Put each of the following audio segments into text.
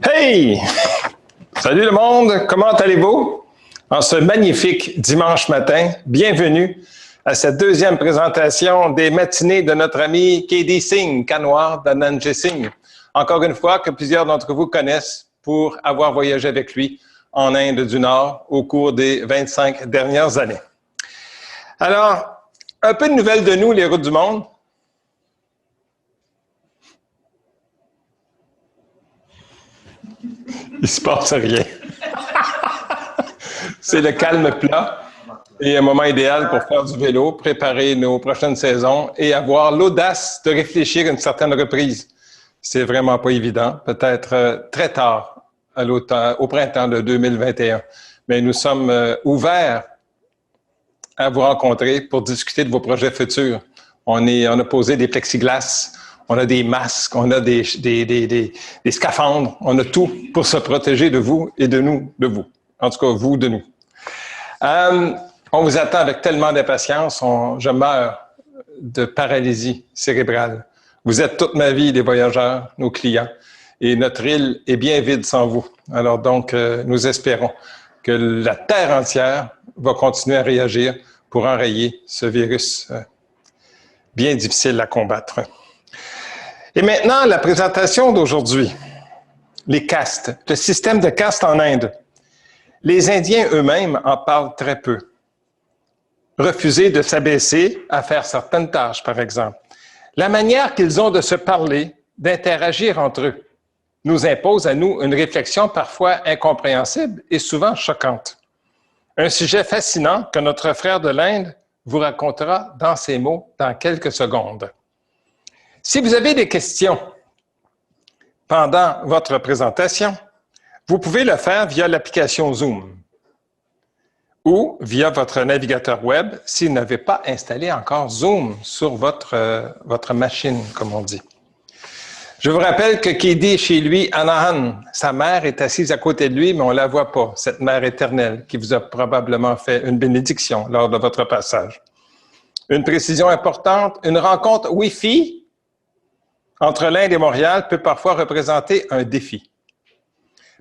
Hey! Salut le monde, comment allez-vous? En ce magnifique dimanche matin, bienvenue à cette deuxième présentation des matinées de notre ami KD Singh, Kanwar Dhananjay Singh. Encore une fois, que plusieurs d'entre vous connaissent pour avoir voyagé avec lui en Inde du Nord au cours des 25 dernières années. Alors, un peu de nouvelles de nous, les routes du monde. Il ne se passe rien. C'est le calme plat et un moment idéal pour faire du vélo, préparer nos prochaines saisons et avoir l'audace de réfléchir à une certaine reprise. C'est vraiment pas évident, peut-être très tard au printemps de 2021. Mais nous sommes ouverts à vous rencontrer pour discuter de vos projets futurs. On a posé des plexiglas, on a des masques, on a des scaphandres, on a tout pour se protéger de vous et de nous, de vous. En tout cas, vous de nous. On vous attend avec tellement d'impatience. Je meurs de paralysie cérébrale. Vous êtes toute ma vie, les voyageurs, nos clients, et notre île est bien vide sans vous. Alors donc, nous espérons que la Terre entière va continuer à réagir pour enrayer ce virus bien difficile à combattre. Et maintenant, la présentation d'aujourd'hui. Les castes, le système de castes en Inde. Les Indiens eux-mêmes en parlent très peu. Refuser de s'abaisser à faire certaines tâches, par exemple. La manière qu'ils ont de se parler, d'interagir entre eux, nous impose à nous une réflexion parfois incompréhensible et souvent choquante. Un sujet fascinant que notre frère de l'Inde vous racontera dans ses mots dans quelques secondes. Si vous avez des questions pendant votre présentation, vous pouvez le faire via l'application Zoom ou via votre navigateur web si vous n'avez pas installé encore Zoom sur votre machine, comme on dit. Je vous rappelle que KD est chez lui, Anahan. Sa mère est assise à côté de lui, mais on ne la voit pas, cette mère éternelle qui vous a probablement fait une bénédiction lors de votre passage. Une précision importante, une rencontre Wi-Fi entre l'Inde et Montréal peut parfois représenter un défi.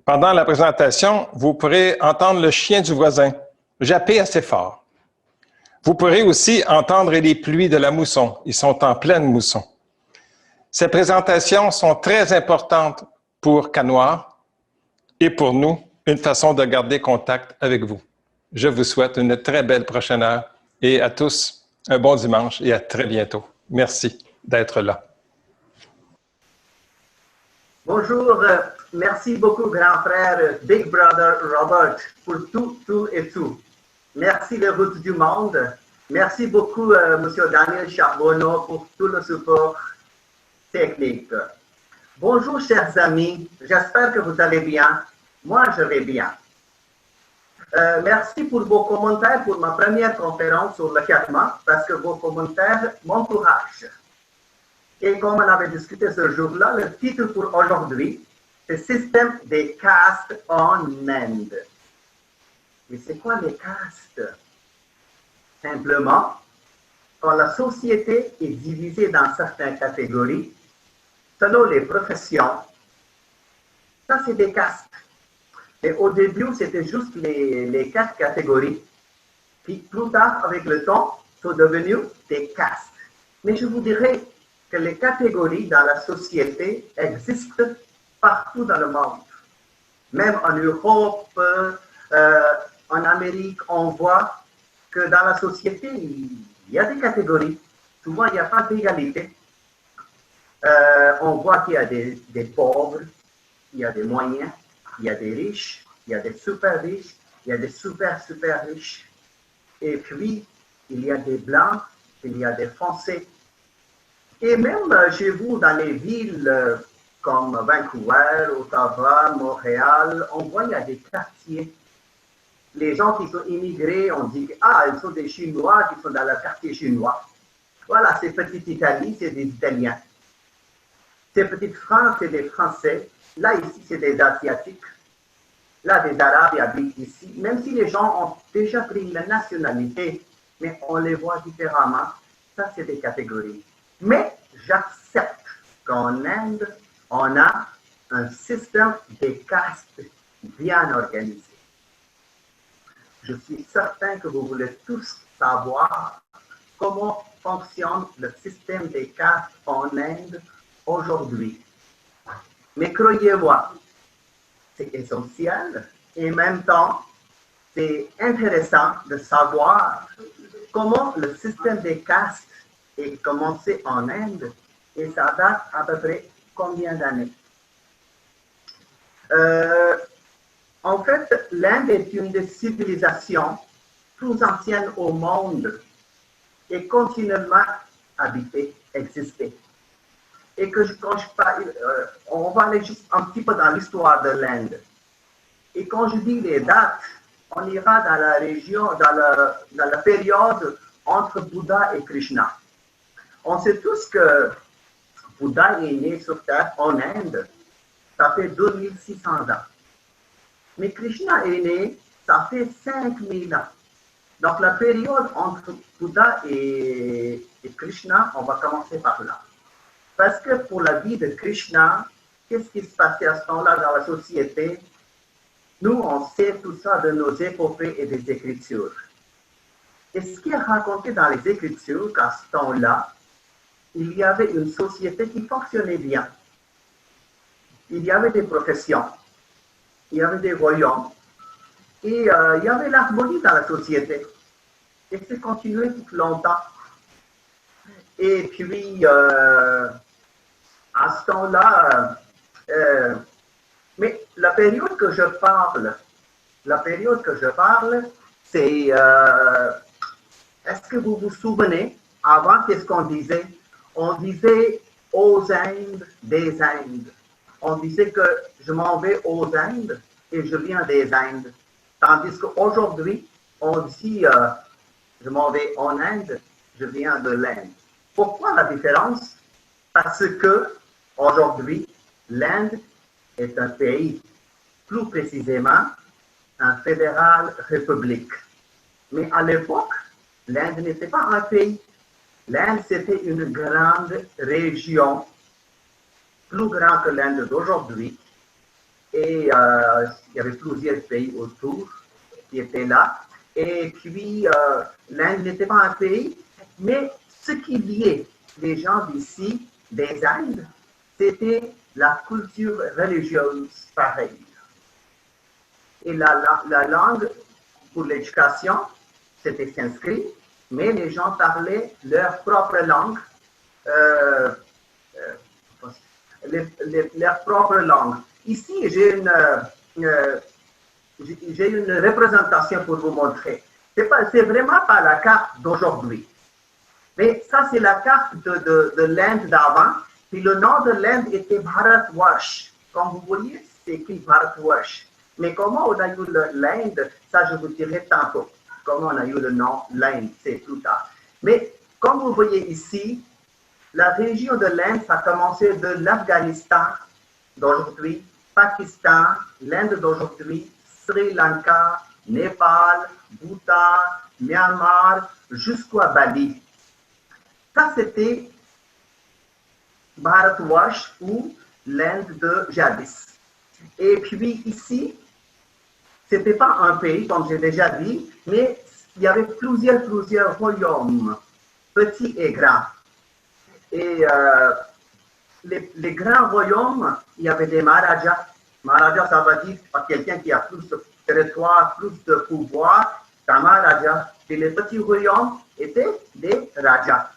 Pendant la présentation, vous pourrez entendre le chien du voisin japper assez fort. Vous pourrez aussi entendre les pluies de la mousson. Ils sont en pleine mousson. Ces présentations sont très importantes pour Kanwar et pour nous, une façon de garder contact avec vous. Je vous souhaite une très belle prochaine heure et à tous un bon dimanche et à très bientôt. Merci d'être là. Bonjour, merci beaucoup grand frère Big Brother Robert pour tout et tout. Merci les routes du monde. Merci beaucoup Monsieur Daniel Charbonneau pour tout le support technique. Bonjour chers amis, j'espère que vous allez bien. Moi je vais bien. Merci pour vos commentaires pour ma première conférence sur le Karma parce que vos commentaires m'encouragent. Et comme on avait discuté ce jour-là, le titre pour aujourd'hui, c'est Système des castes en Inde. Et c'est quoi les castes? Simplement, quand la société est divisée dans certaines catégories, selon les professions, ça c'est des castes. Et au début, c'était juste les 4 catégories. Puis plus tard, avec le temps, sont devenues des castes. Mais je vous dirais que les catégories dans la société existent partout dans le monde. Même en Europe, en Amérique, on voit que dans la société, il y a des catégories. Souvent, il n'y a pas d'égalité. On voit qu'il y a des pauvres, il y a des moyens, il y a des riches, il y a des super riches, il y a des super riches. Et puis, il y a des blancs, il y a des foncés. Et même chez vous, dans les villes comme Vancouver, Ottawa, Montréal, on voit qu'il y a des quartiers. Les gens qui sont immigrés, on dit ils sont des Chinois qui sont dans le quartier chinois. Voilà, c'est Petite Italie, c'est des Italiens. C'est Petite France, c'est des Français. Là, ici, c'est des Asiatiques. Là, des Arabes habitent ici. Même si les gens ont déjà pris la nationalité, mais on les voit différemment, ça, c'est des catégories. Mais j'accepte qu'en Inde, on a un système des castes bien organisé. Je suis certain que vous voulez tous savoir comment fonctionne le système des castes en Inde aujourd'hui. Mais croyez-moi, c'est essentiel et en même temps, c'est intéressant de savoir comment le système des castes est commencé en Inde et ça date à peu près combien d'années. En fait, l'Inde est une des civilisations plus anciennes au monde et continuellement habitée, existée. Et que quand je parle, on va aller juste un petit peu dans l'histoire de l'Inde. Et quand je dis les dates, on ira dans la région, dans la période entre Bouddha et Krishna. On sait tous que Bouddha est né sur Terre en Inde, ça fait 2600 ans. Mais Krishna est né, ça fait 5000 ans. Donc la période entre Bouddha et Krishna, on va commencer par là. Parce que pour la vie de Krishna, qu'est-ce qui se passait à ce temps-là dans la société? Nous, on sait tout ça de nos épopées et des Écritures. Et ce qui est raconté dans les Écritures, qu'à ce temps-là, il y avait une société qui fonctionnait bien. Il y avait des professions, il y avait des royaumes, et il y avait l'harmonie dans la société. Et c'est continué tout longtemps. Et puis, à ce temps-là, mais la période que je parle, c'est, est-ce que vous vous souvenez, avant, qu'est-ce qu'on disait? On disait aux Indes, des Indes. On disait que je m'en vais aux Indes et je viens des Indes. Tandis qu'aujourd'hui, on dit je m'en vais en Inde, je viens de l'Inde. Pourquoi la différence? Parce que aujourd'hui, l'Inde est un pays, plus précisément, un fédéral république. Mais à l'époque, l'Inde n'était pas un pays. L'Inde, c'était une grande région, plus grande que l'Inde d'aujourd'hui. Et il y avait plusieurs pays autour qui étaient là. Et puis, l'Inde n'était pas un pays, mais ce qui liait les gens d'ici, des Indes, c'était la culture religieuse pareille. Et la langue pour l'éducation, c'était sanskrit, mais les gens parlaient leur propre langue, leur propre langue. Ici, j'ai une représentation pour vous montrer. C'est vraiment pas la carte d'aujourd'hui. Mais ça, c'est la carte de l'Inde d'avant. Puis le nom de l'Inde était Bharatvarsh. Comme vous voyez, c'est écrit Bharatvarsh. Mais comment on a eu l'Inde, ça je vous dirai tantôt. Comment on a eu le nom l'Inde, c'est plus tard. Mais comme vous voyez ici, la région de l'Inde, ça a commencé de l'Afghanistan d'aujourd'hui, Pakistan, l'Inde d'aujourd'hui, Sri Lanka, Népal, Bhoutan, Myanmar, jusqu'à Bali. Ça, c'était Bharatvarsh ou l'Inde de jadis. Et puis ici, ce n'était pas un pays, comme j'ai déjà dit, mais il y avait plusieurs royaumes, petits et grands. Et les grands royaumes, il y avait des Maharajas. Maharaja, ça veut dire quelqu'un qui a plus de territoire, plus de pouvoir, c'est un Maharaja. Et les petits royaumes étaient des Rajas.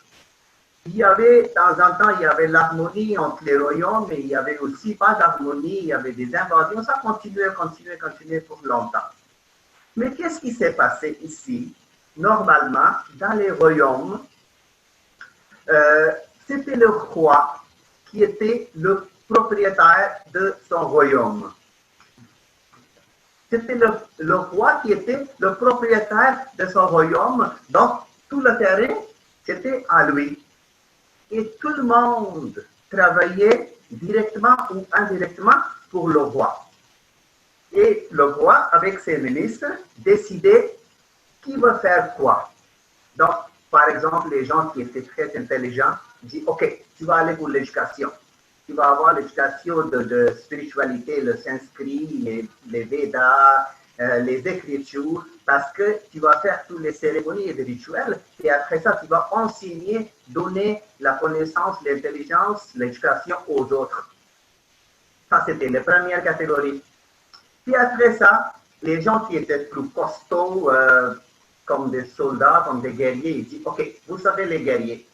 Il y avait, de temps en temps, il y avait l'harmonie entre les royaumes, mais il n'y avait aussi pas d'harmonie, il y avait des invasions. Ça continuait pour longtemps. Mais qu'est-ce qui s'est passé ici? Normalement, dans les royaumes, c'était le roi qui était le propriétaire de son royaume. C'était le roi qui était le propriétaire de son royaume. Donc, tout le terrain, c'était à lui. Et tout le monde travaillait directement ou indirectement pour le roi. Et le roi, avec ses ministres, décidait qui va faire quoi. Donc, par exemple, les gens qui étaient très intelligents disent « Ok, tu vas aller pour l'éducation. tu vas avoir l'éducation de spiritualité, le sanskrit, les Védas, les écritures, parce que tu vas faire toutes les cérémonies et les rituels, et après ça, tu vas enseigner, donner la connaissance, l'intelligence, l'éducation aux autres. Ça, c'était la première catégorie. Puis après ça, les gens qui étaient plus costauds, comme des soldats, comme des guerriers, ils disent, OK, vous savez les guerriers,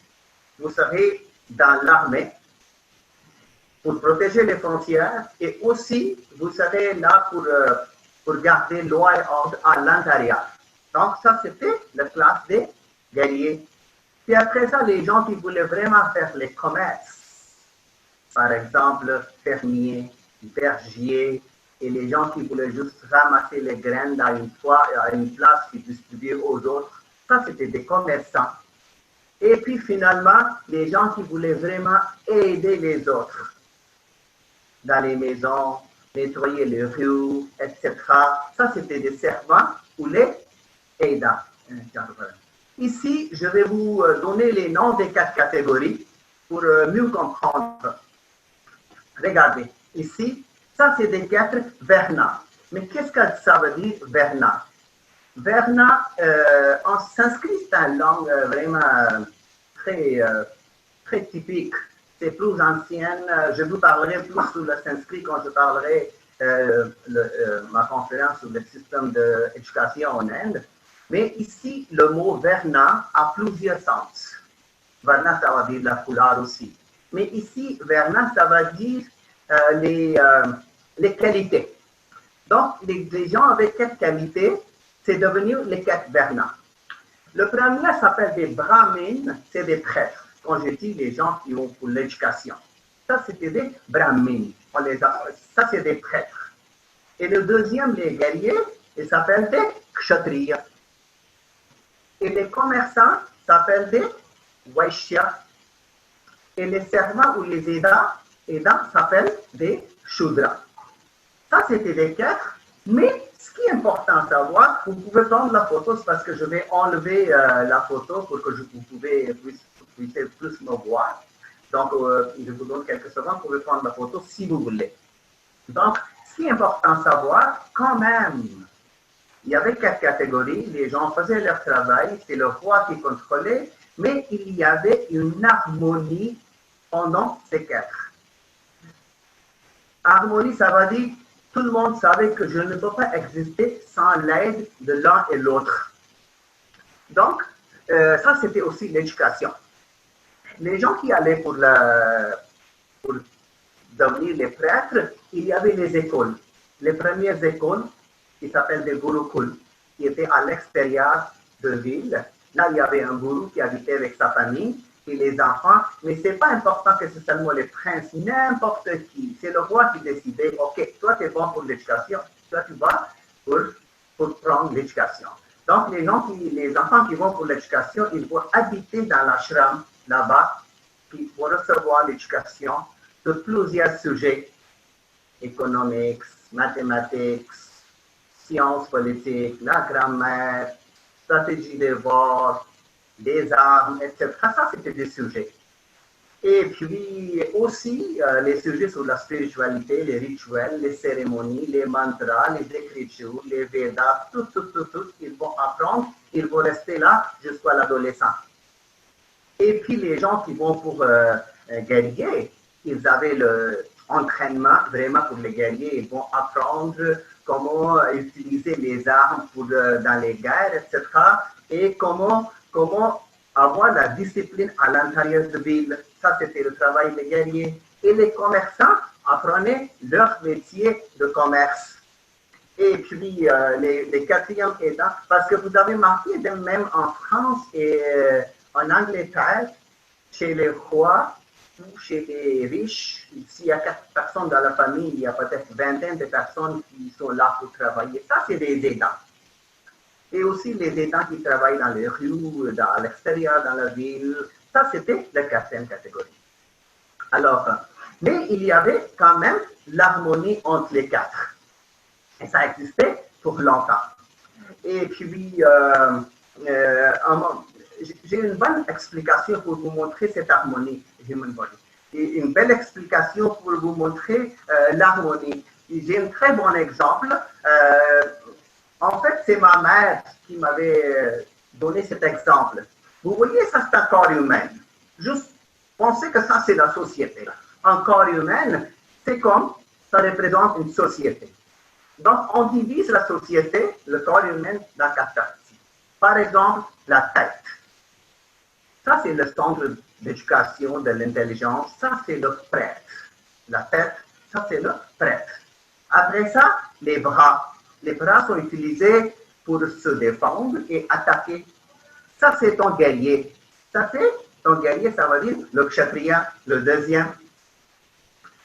vous serez dans l'armée pour protéger les frontières et aussi vous serez là pour garder loi et ordre à l'intérieur. Donc ça, c'était la classe des guerriers. Puis après ça, les gens qui voulaient vraiment faire les commerces, par exemple, fermiers, bergers, et les gens qui voulaient juste ramasser les graines à une place et distribuer aux autres, ça, c'était des commerçants. Et puis finalement, les gens qui voulaient vraiment aider les autres dans les maisons, nettoyer les rues, etc. Ça, c'était des servants ou les aidants. Ici, je vais vous donner les noms des 4 catégories pour mieux comprendre. Regardez, ici, ça, c'est des 4 Verna. Mais qu'est-ce que ça veut dire, Verna? Verna, en sanskrit, c'est une langue vraiment très typique. C'est plus ancienne. Je vous parlerai plus sur le sanskrit quand je parlerai ma conférence sur le système d'éducation en Inde. Mais ici, le mot Verna a plusieurs sens. Verna, ça veut dire la couleur aussi. Mais ici, Verna, ça veut dire les qualités. Donc, les gens avec quelle qualité, c'est devenu les 4 Verna. Le premier s'appelle des Brahmins, c'est des prêtres. Quand je dis les gens qui ont pour l'éducation. Ça, c'était des Brahmins. Ça, c'est des prêtres. Et le deuxième, les guerriers, ils s'appellent des Kshatriyas. Et les commerçants s'appellent des Vaishyas. Et les servants ou les aidants s'appellent des Shudras. Ça, c'était les 4. Mais ce qui est important à savoir, vous pouvez prendre la photo, c'est parce que je vais enlever la photo pour que vous puissiez plus me voir. Donc, je vous donne quelques secondes, vous pouvez prendre la photo si vous voulez. Donc, ce qui est important à savoir, quand même, il y avait 4 catégories, les gens faisaient leur travail, c'est le roi qui contrôlait, mais il y avait une harmonie pendant ces 4. Harmonie, ça veut dire tout le monde savait que je ne peux pas exister sans l'aide de l'un et l'autre. Donc, ça, c'était aussi l'éducation. Les gens qui allaient pour devenir les prêtres, il y avait les écoles. Les premières écoles, qui s'appellent des Gurukuls, qui étaient à l'extérieur de ville. Là, il y avait un gourou qui habitait avec sa famille et les enfants. Mais ce n'est pas important que c'est seulement les princes, n'importe qui. C'est le roi qui décidait, OK, toi, tu es bon pour l'éducation. Toi, tu vas pour prendre l'éducation. Donc, les enfants qui vont pour l'éducation, ils vont habiter dans l'ashram, là-bas, puis vont recevoir l'éducation de plusieurs sujets économiques, mathématiques, sciences politiques, la grammaire, stratégie des vols, des armes, etc. Ça, c'était des sujets. Et puis aussi les sujets sur la spiritualité, les rituels, les cérémonies, les mantras, les écritures, les Védas, tout, ils vont apprendre, ils vont rester là jusqu'à l'adolescence. Et puis les gens qui vont pour guerriers, ils avaient l'entraînement vraiment pour les guerriers, ils vont apprendre comment utiliser les armes dans les guerres, etc. Et comment avoir la discipline à l'intérieur de ville. Ça, c'était le travail des guerriers. Et les commerçants apprenaient leur métier de commerce. Et puis, les quatrièmes aidants, parce que vous avez marqué, même en France et en Angleterre, chez les rois ou chez les riches, s'il y a 4 personnes dans la famille, il y a peut-être une vingtaine de personnes qui sont là pour travailler. Ça, c'est des aidants. Et aussi les aidants qui travaillent dans les rues, à l'extérieur, dans la ville. Ça, c'était la 4e catégorie. Alors, mais il y avait quand même l'harmonie entre les 4. Et ça existait pour longtemps. Et puis, j'ai une bonne explication pour vous montrer cette harmonie human body. une belle explication pour vous montrer l'harmonie. J'ai un très bon exemple. En fait, c'est ma mère qui m'avait donné cet exemple. Vous voyez, ça c'est un corps humain. Juste pensez que ça c'est la société. Un corps humain, c'est comme ça représente une société. Donc, on divise la société, le corps humain, dans 4 parties. Par exemple, la tête. Ça, c'est le centre d'éducation de l'intelligence. Ça, c'est le prêtre. La tête, ça, c'est le prêtre. Après ça, les bras. Les bras sont utilisés pour se défendre et attaquer. Ça, c'est ton guerrier. Ça, c'est ton guerrier, ça veut dire le kshatriya, le deuxième.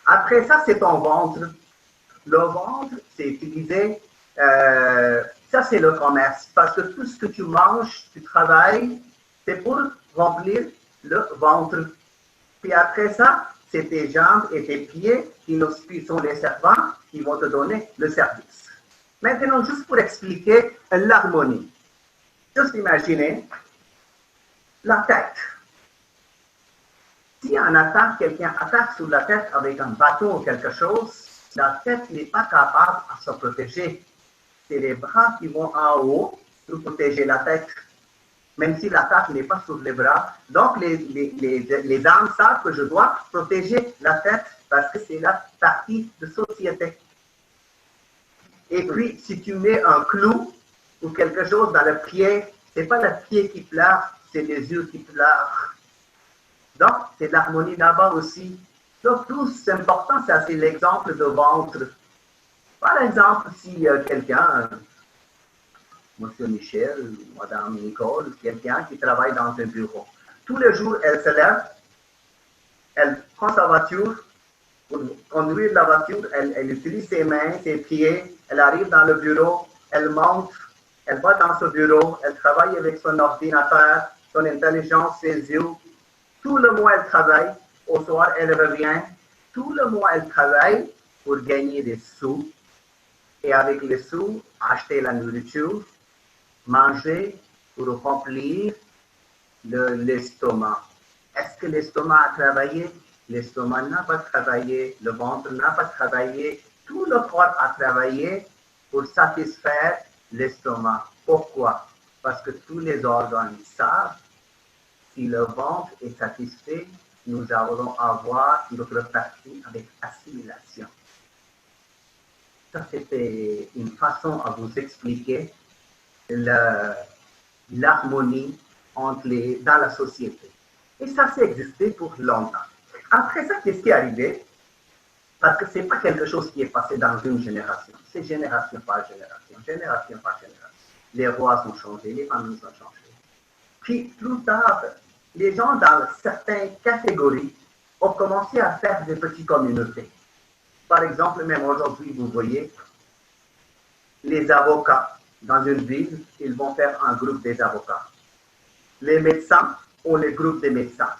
Après ça, c'est ton ventre. Le ventre, c'est utilisé, ça c'est le commerce, parce que tout ce que tu manges, tu travailles, c'est pour remplir le ventre. Puis après ça, c'est tes jambes et tes pieds qui sont les servants qui vont te donner le service. Maintenant, juste pour expliquer l'harmonie, juste imaginez la tête. Si quelqu'un attaque sur la tête avec un bâton ou quelque chose, la tête n'est pas capable de se protéger. C'est les bras qui vont en haut pour protéger la tête, même si l'attaque n'est pas sur les bras. Donc, les âmes savent que je dois protéger la tête parce que c'est la partie de société. Et puis, si tu mets un clou ou quelque chose dans le pied, ce n'est pas le pied qui pleure, c'est les yeux qui pleurent. Donc, c'est l'harmonie là-bas aussi. Donc, tout c'est important, ça c'est l'exemple de ventre. Par exemple, si quelqu'un, Monsieur Michel, Madame Nicole, quelqu'un qui travaille dans un bureau, tous les jours, elle se lève, elle prend sa voiture, pour conduire la voiture, elle utilise ses mains, ses pieds, elle arrive dans le bureau, elle monte, elle va dans ce bureau, elle travaille avec son ordinateur, son intelligence, ses yeux. Tout le mois, elle travaille. Au soir, elle revient. Tout le mois, elle travaille pour gagner des sous. Et avec les sous, acheter la nourriture, manger pour remplir l'estomac. Est-ce que l'estomac a travaillé? L'estomac n'a pas travaillé. Le ventre n'a pas travaillé. Tout le corps a travaillé pour satisfaire l'estomac. Pourquoi? Parce que tous les organes savent si le ventre est satisfait, nous allons avoir notre partie avec assimilation. Ça, c'était une façon à vous expliquer l'harmonie dans la société. Et ça, c'est existé pour longtemps. Après ça, qu'est-ce qui est arrivé? Parce que ce n'est pas quelque chose qui est passé dans une génération. C'est génération par génération, génération par génération. Les rois ont changé, les familles ont changé. Puis, plus tard, les gens dans certaines catégories ont commencé à faire des petites communautés. Par exemple, même aujourd'hui, vous voyez, les avocats dans une ville, ils vont faire un groupe des avocats. Les médecins ont les groupes des médecins.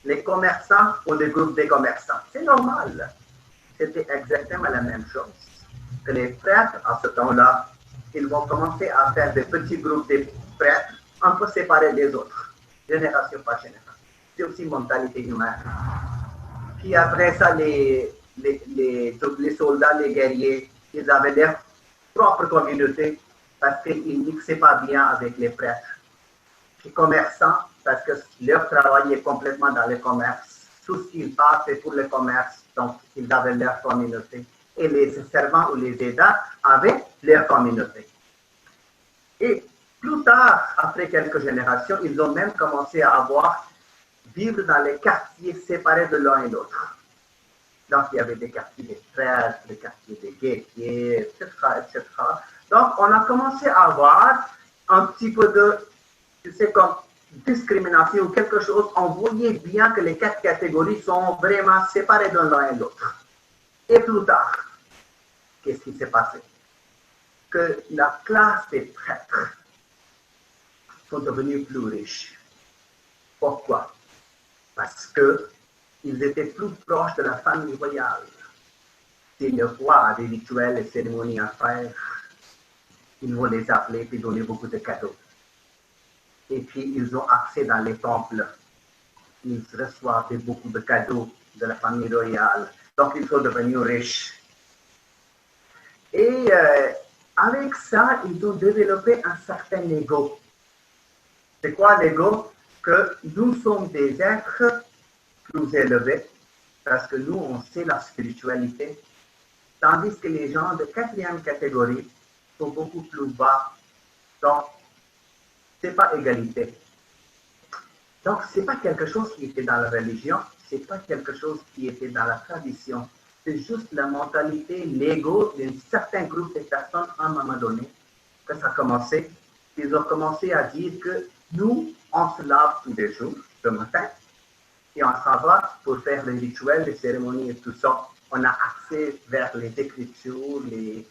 Les commerçants ont des groupes des commerçants. C'est normal. C'était exactement la même chose. Que les prêtres, à ce temps-là, ils vont commencer à faire des petits groupes des prêtres un peu séparés des autres, génération par génération. C'est aussi une mentalité humaine. Puis après ça, les soldats, les guerriers, ils avaient leur propre communauté parce qu'ils ne mixaient pas bien avec les prêtres. Les commerçants, parce que leur travail est complètement dans le commerce. Tout ce qu'ils passent, c'est pour le commerce. Donc, ils avaient leur communauté. Et les servants ou les aidants avaient leur communauté. Et plus tard, après quelques générations, ils ont même commencé à vivre dans les quartiers séparés de l'un et l'autre. Donc, il y avait des quartiers des prêtres, des quartiers des guerriers, etc., etc. Donc, on a commencé à avoir un petit peu de, comme discrimination ou quelque chose. On voyait bien que les 4 catégories sont vraiment séparées de l'un et l'autre. Et plus tard, qu'est-ce qui s'est passé? Que la classe des prêtres sont devenus plus riches. Pourquoi? Parce qu'ils étaient plus proches de la famille royale. Si le roi a des rituels et cérémonies à faire, ils vont les appeler et donner beaucoup de cadeaux. Et puis, ils ont accès dans les temples. Ils reçoivent beaucoup de cadeaux de la famille royale. Donc, ils sont devenus riches. Et avec ça, ils ont développé un certain ego. C'est quoi l'ego? Que nous sommes des êtres plus élevés, parce que nous, on sait la spiritualité, tandis que les gens de quatrième catégorie sont beaucoup plus bas. Donc, ce n'est pas égalité. Donc, ce n'est pas quelque chose qui était dans la religion, ce n'est pas quelque chose qui était dans la tradition. C'est juste la mentalité, l'ego d'un certain groupe de personnes à un moment donné que ça a commencé. Ils ont commencé à dire que nous, on se lave tous les jours, le matin, et on s'en va pour faire les rituels, les cérémonies et tout ça. On a accès vers les écritures, les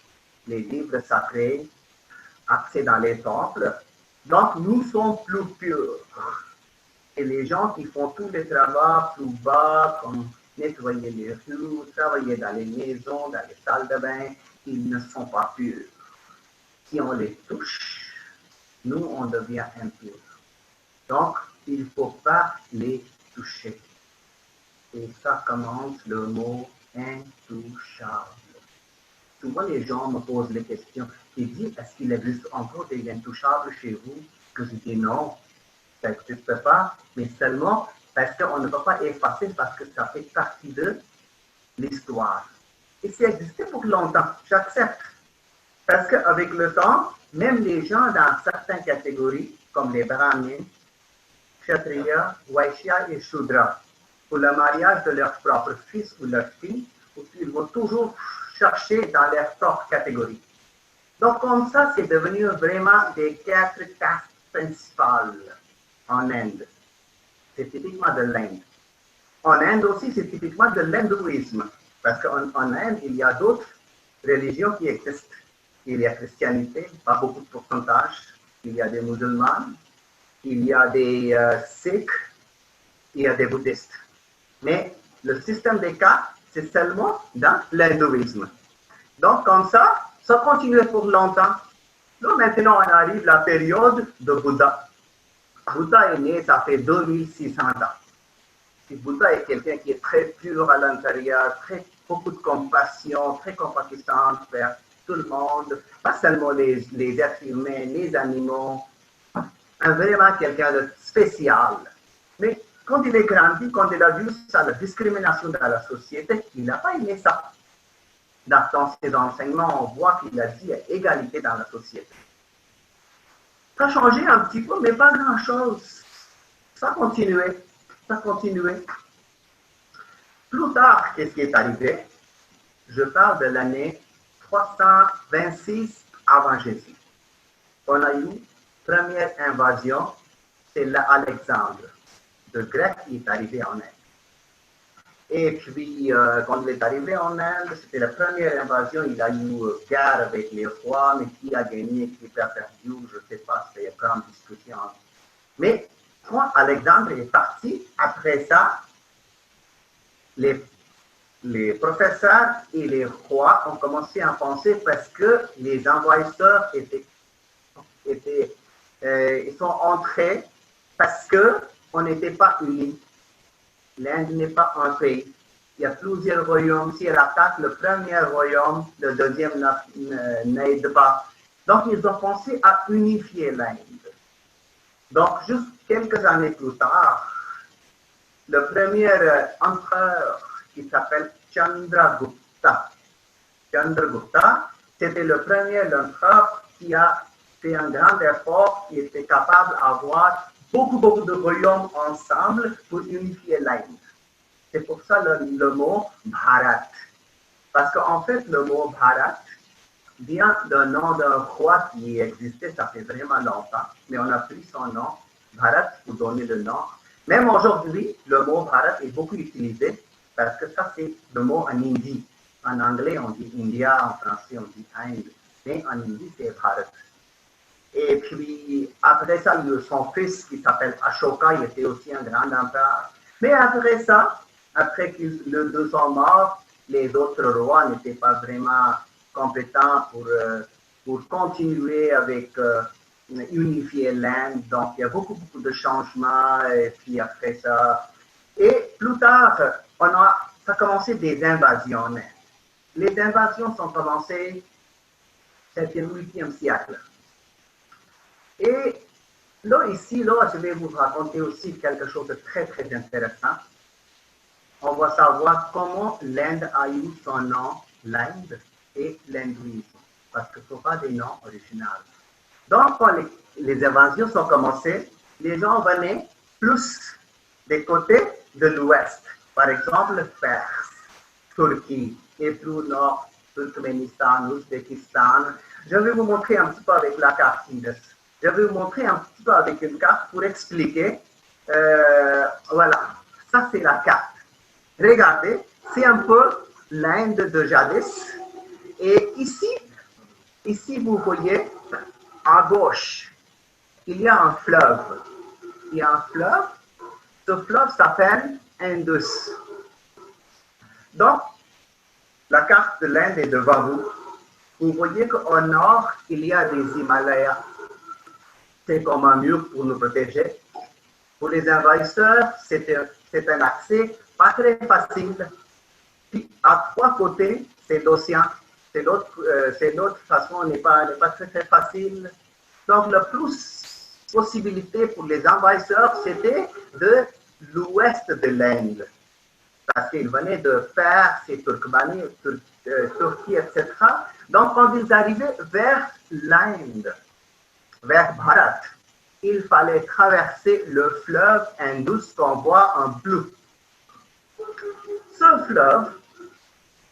livres sacrés, accès dans les temples. Donc, nous sommes plus purs. Et les gens qui font tous les travaux plus bas, comme nettoyer les rues, travailler dans les maisons, dans les salles de bain, ils ne sont pas purs. Si on les touche, nous, on devient impurs. Donc, il ne faut pas les toucher. Et ça commence le mot intouchable. Souvent, les gens me posent des questions. Ils disent, est-ce qu'il existe encore des intouchables chez vous? Que je dis non, ça n'existe pas, mais seulement parce qu'on ne peut pas effacer, parce que ça fait partie de l'histoire. Et c'est existé pour longtemps, j'accepte. Parce qu'avec le temps, même les gens dans certaines catégories, comme les brahmins, kshatriya, vaishya et shudra, pour le mariage de leur propre fils ou leur fille, ils vont toujours chercher dans leur propre catégorie. Donc, comme ça, c'est devenu vraiment des 4 castes principales en Inde. C'est typiquement de l'Inde. En Inde aussi, c'est typiquement de l'hindouisme. Parce qu'en Inde, il y a d'autres religions qui existent. Il y a la christianité, pas beaucoup de pourcentage. Il y a des musulmans, il y a des sikhs, il y a des bouddhistes. Mais le système des cas, c'est seulement dans l'hindouisme. Donc, comme ça continue pour longtemps. Donc, maintenant, on arrive à la période de Bouddha. Bouddha est né, ça fait 2600 ans. Et Bouddha est quelqu'un qui est très pur à l'intérieur, beaucoup de compassion, très compatissant vers tout le monde, pas seulement les êtres humains, les animaux. Vraiment quelqu'un de spécial. Mais quand il est grandi, quand il a vu ça, la discrimination dans la société, il n'a pas aimé ça. Dans ses enseignements, on voit qu'il a dit égalité dans la société. Ça a changé un petit peu, mais pas grand-chose. Ça a continué. Plus tard, qu'est-ce qui est arrivé? Je parle de l'année 326 avant Jésus. On a eu première invasion, c'est Alexandre, le Grec qui est arrivé en Inde. Et puis, quand il est arrivé en Inde, c'était la première invasion, il a eu guerre avec les rois, mais qui a gagné, qui a perdu, je ne sais pas, c'est une grande discussion. Mais quand Alexandre est parti, après ça, les professeurs et les rois ont commencé à penser parce que les envahisseurs ils sont entrés parce qu'on n'était pas unis. L'Inde n'est pas un pays. Il y a plusieurs royaumes. Si elle attaque le premier royaume, le deuxième n'aide pas. Donc, ils ont pensé à unifier l'Inde. Donc, juste quelques années plus tard, le premier empereur qui s'appelle Chandragupta. Chandragupta, c'était le premier empereur qui a fait un grand effort, qui était capable d'avoir beaucoup de royaumes ensemble pour unifier l'Inde. C'est pour ça le mot Bharat. Parce qu'en fait, le mot Bharat vient d'un nom d'un roi qui existait, ça fait vraiment longtemps, mais on a pris son nom, Bharat, pour donner le nom. Même aujourd'hui, le mot Bharat est beaucoup utilisé parce que ça, c'est le mot en hindi. En anglais, on dit India, en français, on dit Inde. Mais en hindi, c'est Bharat. Et puis, après ça, son fils qui s'appelle Ashoka, il était aussi un grand empereur. Mais après ça, après que les deux sont morts, les autres rois n'étaient pas vraiment compétents pour continuer avec unifier l'Inde. Donc, il y a beaucoup de changements. Et puis après ça, et plus tard, ça a commencé des invasions. Les invasions sont commencées au 8e siècle. Et là, ici, je vais vous raconter aussi quelque chose de très, très intéressant. On va savoir comment l'Inde a eu son nom, l'Inde et l'hindouisme, parce que ce ne sont pas des noms originaux. Donc, quand les invasions sont commencées, les gens venaient plus des côtés de l'Ouest. Par exemple, Perse, Turquie, et plus au nord, Turkménistan, Ouzbékistan. Je vais vous montrer un petit peu avec la carte. Je vais vous montrer un petit peu avec une carte pour expliquer. Voilà, ça c'est la carte. Regardez, c'est un peu l'Inde de jadis. Et ici, vous voyez, à gauche, il y a un fleuve. Il y a un fleuve. Ce fleuve s'appelle Indus. Donc, la carte de l'Inde est devant vous. Vous voyez qu'au nord, il y a des Himalayas. C'est comme un mur pour nous protéger. Pour les envahisseurs, c'est un accès pas très facile. Puis, à 3 côtés, c'est l'océan. C'est notre façon n'est pas très, très facile. Donc, la plus possibilité pour les envahisseurs, c'était de l'ouest de l'Inde. Parce qu'ils venaient de Perse et Turkménie, Turquie, etc. Donc, quand ils arrivaient vers l'Inde, vers Bharat, il fallait traverser le fleuve Indus qu'on voit en bleu. Ce fleuve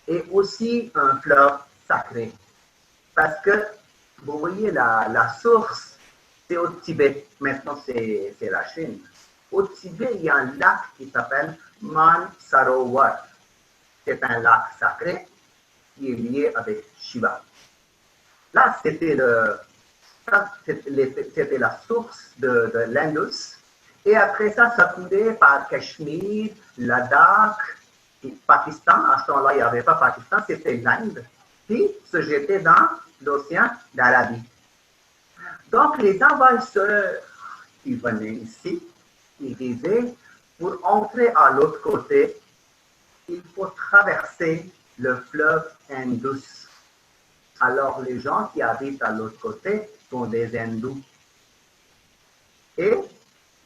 est aussi un fleuve sacré. Parce que, vous voyez, la source, c'est au Tibet. Maintenant, c'est la Chine. Au Tibet, il y a un lac qui s'appelle Mansarovar. C'est un lac sacré qui est lié avec Shiva. Là, c'était la source de l'Indus. Et après ça, ça coulait par Cachemire, Ladakh, Pakistan. À ce temps-là, il n'y avait pas Pakistan, c'était l'Inde. Puis se jetait dans l'océan d'Arabie. Donc, les envahisseurs qui venaient ici, ils disaient, pour entrer à l'autre côté, il faut traverser le fleuve Indus. Alors, les gens qui habitent à l'autre côté sont des hindous. Et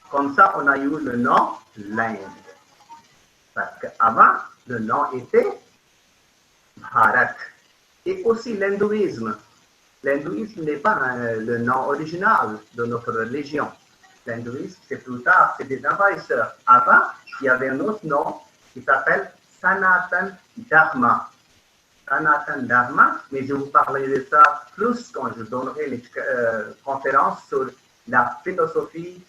comme ça, on a eu le nom l'Inde. Parce qu'avant, le nom était Bharat. Et aussi l'hindouisme. L'hindouisme n'est pas le nom original de notre religion. L'hindouisme, c'est plus tard, c'est des envahisseurs. Avant, il y avait un autre nom qui s'appelle Sanatan Dharma. Sanatan Dharma, mais je vous parlerai de ça plus quand je donnerai les conférences sur la philosophie,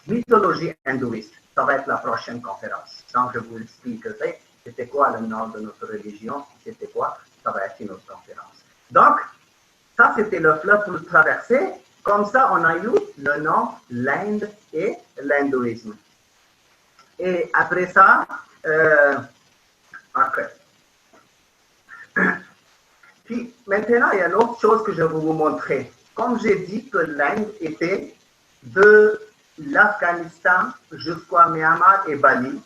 mythologie hindouiste. Ça va être la prochaine conférence. Donc, je vous expliquerai c'était quoi le nom de notre religion, c'était quoi, ça va être une autre conférence. Donc, ça, c'était le fleuve pour traverser. Comme ça, on a eu le nom l'Inde et l'hindouisme. Et après ça, Puis maintenant, il y a une autre chose que je vais vous montrer. Comme j'ai dit que l'Inde était de l'Afghanistan jusqu'à Myanmar et Bali,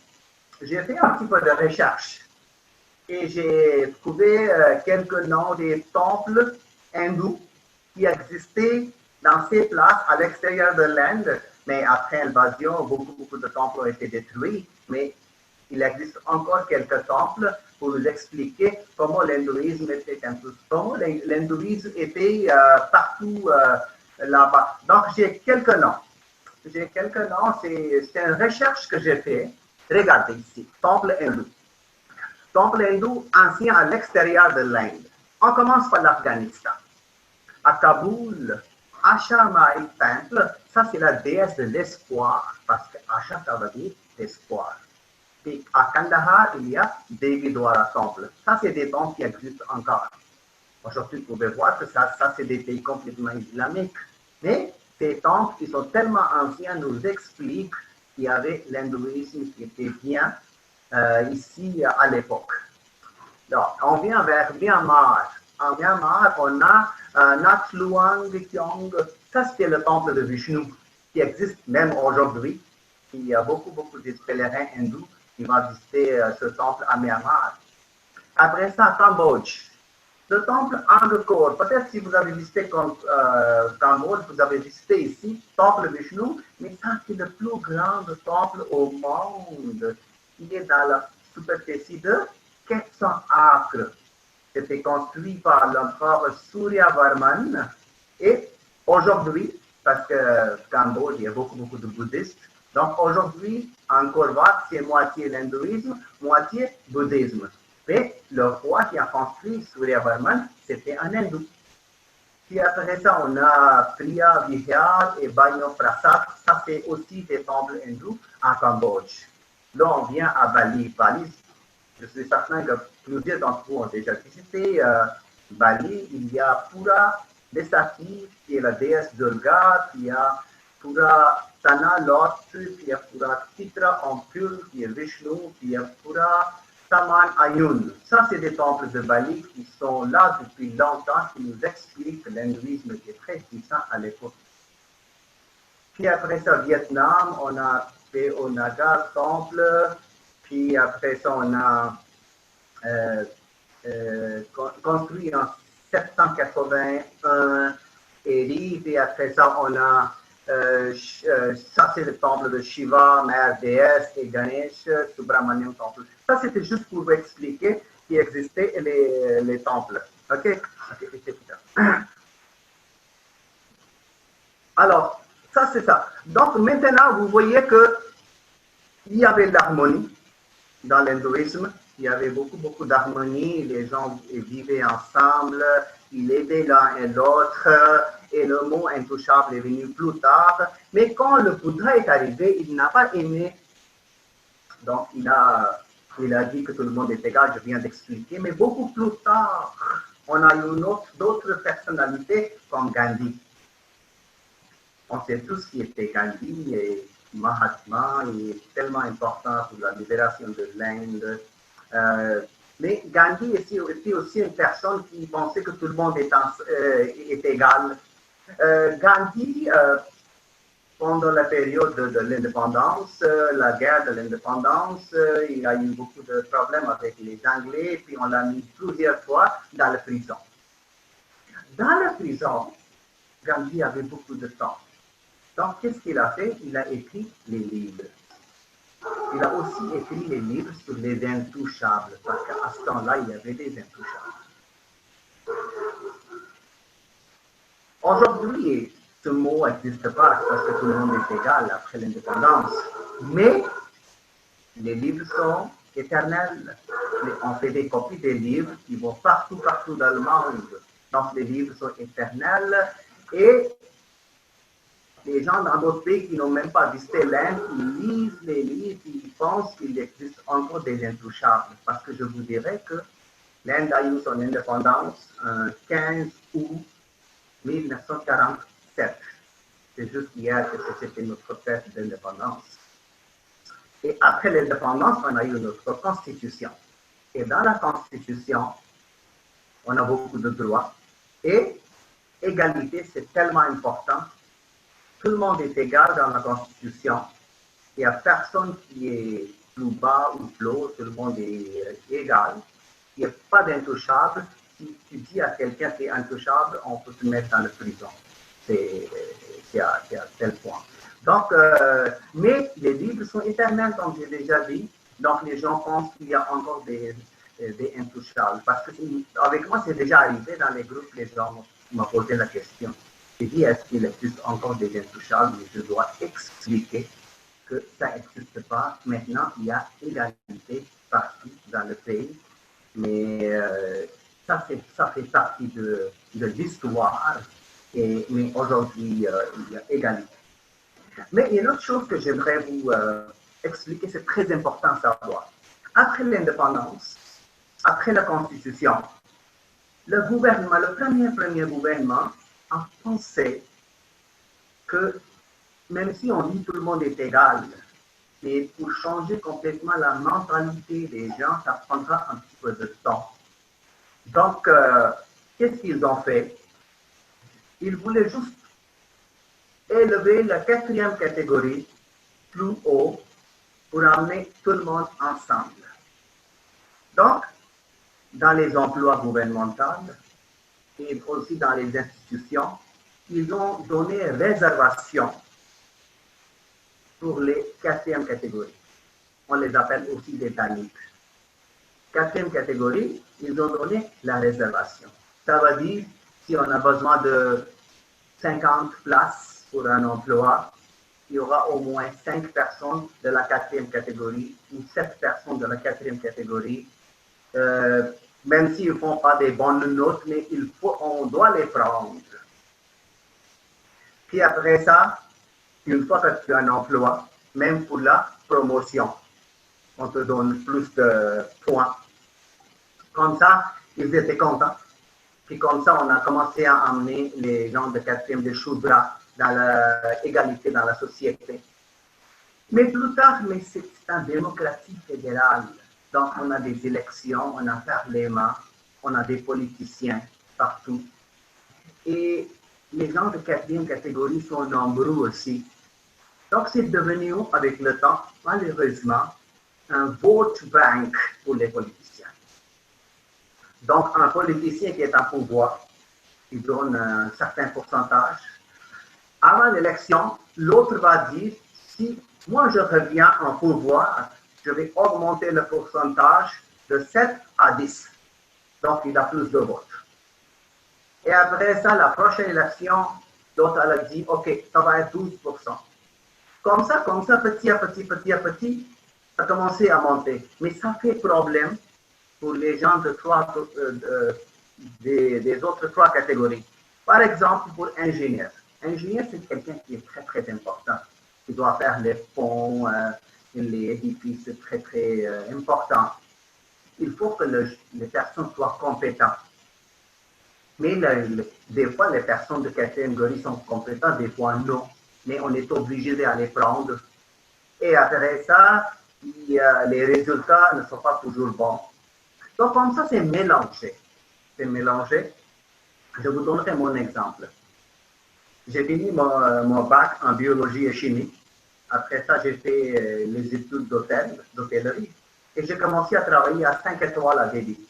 j'ai fait un petit peu de recherche et j'ai trouvé quelques noms des temples hindous qui existaient dans ces places à l'extérieur de l'Inde. Mais après l'invasion, beaucoup de temples ont été détruits. Mais il existe encore quelques temples pour nous expliquer comment l'hindouisme était un peu, comment l'hindouisme était partout là-bas. Donc, j'ai quelques noms. C'est une recherche que j'ai faite. Regardez ici, temple hindou. Temple hindou ancien à l'extérieur de l'Inde. On commence par l'Afghanistan. À Kaboul, Asha Mai Temple, ça c'est la déesse de l'espoir, parce que Asha, ça veut dire espoir. Et à Kandahar, il y a Devi Dwara Temple. Ça, c'est des temples qui existent encore. Aujourd'hui, vous pouvez voir que ça c'est des pays complètement islamiques. Mais ces temples qui sont tellement anciens nous expliquent qu'il y avait l'hindouisme qui était bien ici à l'époque. Donc, on vient vers Myanmar. En Myanmar, on a Nat Luang Kyong. Ça, c'était le temple de Vishnu qui existe même aujourd'hui. Il y a beaucoup de pèlerins hindous qui vont visiter ce temple à Myanmar. Après ça, Cambodge. Le temple Angkor. Peut-être si vous avez visité Cambodge, vous avez visité ici, temple Vishnu, mais ça, c'est le plus grand temple au monde. Il est dans la superficie de 400 acres. C'était construit par l'empereur Suryavarman. Et aujourd'hui, parce que Cambodge, il y a beaucoup de bouddhistes, donc aujourd'hui, Angkor Wat, c'est moitié l'hindouisme, moitié bouddhisme. Mais le roi qui a construit Suryavarman, c'était un hindou. Puis après ça, on a Priya Vihar et Banyo Prasad. Ça, c'est aussi des temples hindous en Cambodge. Là, on vient à Bali. Bali, je suis certain que plusieurs d'entre vous ont déjà visité Bali. Il y a Pura Desaki, qui est la déesse Durga, puis il y a Pura Tana Lot, puis il y a Pura Titra Ampul, qui est Vishnu, puis il y a Pura Taman Ayun. Ça, c'est des temples de Bali qui sont là depuis longtemps, qui nous expliquent que l'hindouisme était très puissant à l'époque. Puis après ça, Vietnam, on a Pheo-Naga temple, puis après ça, on a construit en 781 Eri, puis après ça, on a ça, c'est le temple de Shiva, mère déesse, et Ganesh, Subramaniam temple. Ça, c'était juste pour vous expliquer qu'il existait les temples. OK? Alors, ça, c'est ça. Donc, maintenant, vous voyez qu'il y avait l'harmonie dans l'hindouisme. Il y avait beaucoup d'harmonie. Les gens vivaient ensemble. Ils aidaient l'un et l'autre. Et le mot intouchable est venu plus tard. Mais quand le Bouddha est arrivé, il n'a pas aimé. Donc, il a dit que tout le monde est égal, je viens d'expliquer. Mais beaucoup plus tard, on a eu d'autres personnalités comme Gandhi. On sait tous qui était Gandhi et Mahatma. Il est tellement important pour la libération de l'Inde. Mais Gandhi était aussi une personne qui pensait que tout le monde est égal. Gandhi, pendant la période de l'indépendance, la guerre de l'indépendance, il a eu beaucoup de problèmes avec les Anglais, puis on l'a mis plusieurs fois dans la prison. Dans la prison, Gandhi avait beaucoup de temps. Donc, qu'est-ce qu'il a fait? Il a écrit les livres. Il a aussi écrit les livres sur les intouchables, parce qu'à ce temps-là, il y avait des intouchables. Aujourd'hui, ce mot n'existe pas parce que tout le monde est égal après l'indépendance. Mais les livres sont éternels. On fait des copies des livres qui vont partout dans le monde. Donc, les livres sont éternels et les gens dans d'autres pays qui n'ont même pas visité l'Inde, ils lisent les livres, ils pensent qu'il existe encore des intouchables. Parce que je vous dirais que l'Inde a eu son indépendance le 15 août 1947. C'est juste hier que c'était notre fête d'indépendance. Et après l'indépendance, on a eu notre constitution. Et dans la constitution, on a beaucoup de droits. Et égalité, c'est tellement important. Tout le monde est égal dans la constitution. Il n'y a personne qui est plus bas ou plus haut, tout le monde est égal. Il n'y a pas d'intouchable. Si tu dis à quelqu'un qui est intouchable, on peut te mettre dans la prison. C'est à tel point. Donc, mais les livres sont éternels, comme j'ai déjà dit. Donc, les gens pensent qu'il y a encore des intouchables. Parce que avec moi, c'est déjà arrivé dans les groupes, les gens m'ont posé la question. J'ai dit, est-ce qu'il existe encore des intouchables? Mais je dois expliquer que ça n'existe pas. Maintenant, il y a égalité partout dans le pays. Mais ça fait partie de l'histoire. Mais aujourd'hui, il y a égalité. Mais il y a une autre chose que j'aimerais vous expliquer, c'est très important à savoir. Après l'indépendance, après la Constitution, le gouvernement, le premier gouvernement a pensé que même si on dit tout le monde est égal, mais pour changer complètement la mentalité des gens, ça prendra un petit peu de temps. Donc, qu'est-ce qu'ils ont fait? Ils voulaient juste élever la 4e catégorie plus haut pour amener tout le monde ensemble. Donc, dans les emplois gouvernementaux et aussi dans les institutions, ils ont donné réservation pour les quatrième catégories. On les appelle aussi des talibs. Quatrième catégorie, ils ont donné la réservation. Ça veut dire, si on a besoin de 50 places pour un emploi, il y aura au moins 5 personnes de la quatrième catégorie ou 7 personnes de la quatrième catégorie. Même s'ils ne font pas des bonnes notes, mais on doit les prendre. Puis après ça, une fois que tu as un emploi, même pour la promotion, on te donne plus de points. Comme ça, ils étaient contents. Puis comme ça, on a commencé à amener les gens de quatrième de Shudra dans l'égalité dans la société. Mais plus tard, mais c'est une démocratie fédérale. Donc, on a des élections, on a parlement, on a des politiciens partout. Et les gens de quatrième catégorie sont nombreux aussi. Donc, c'est devenu, avec le temps, malheureusement, un vote bank pour les politiciens. Donc, un politicien qui est en pouvoir, il donne un certain pourcentage. Avant l'élection, l'autre va dire, si moi je reviens en pouvoir, je vais augmenter le pourcentage de 7 à 10. Donc, il a plus de votes. Et après ça, la prochaine élection, l'autre a dit, OK, ça va être 12%. Comme ça, petit à petit, ça a commencé à monter. Mais ça fait problème pour les gens des autres 3 catégories. Par exemple, pour ingénieur. Ingénieur, c'est quelqu'un qui est très, très important. Il doit faire les ponts, les édifices, c'est très, très important. Il faut que les personnes soient compétentes. Mais des fois, les personnes de catégorie sont compétentes, des fois non. Mais on est obligé d'aller prendre. Et après ça, les résultats ne sont pas toujours bons. Donc, comme ça, c'est mélangé. C'est mélangé. Je vous donnerai mon exemple. J'ai fini mon bac en biologie et chimie. Après ça, j'ai fait les études d'hôtellerie. Et j'ai commencé à travailler à 5 étoiles à Delhi.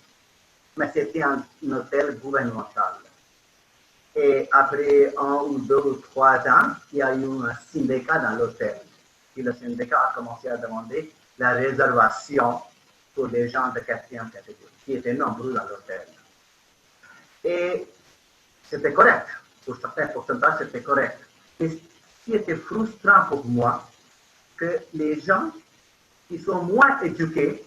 Mais c'était un hôtel gouvernemental. Et après 1 ou 2 ou 3 ans, il y a eu un syndicat dans l'hôtel. Et le syndicat a commencé à demander la réservation pour les gens de quatrième catégorie, qui étaient nombreux dans l'hôtel. Et c'était correct. Pour certains pourcentages, c'était correct. Mais ce qui était frustrant pour moi, que les gens qui sont moins éduqués,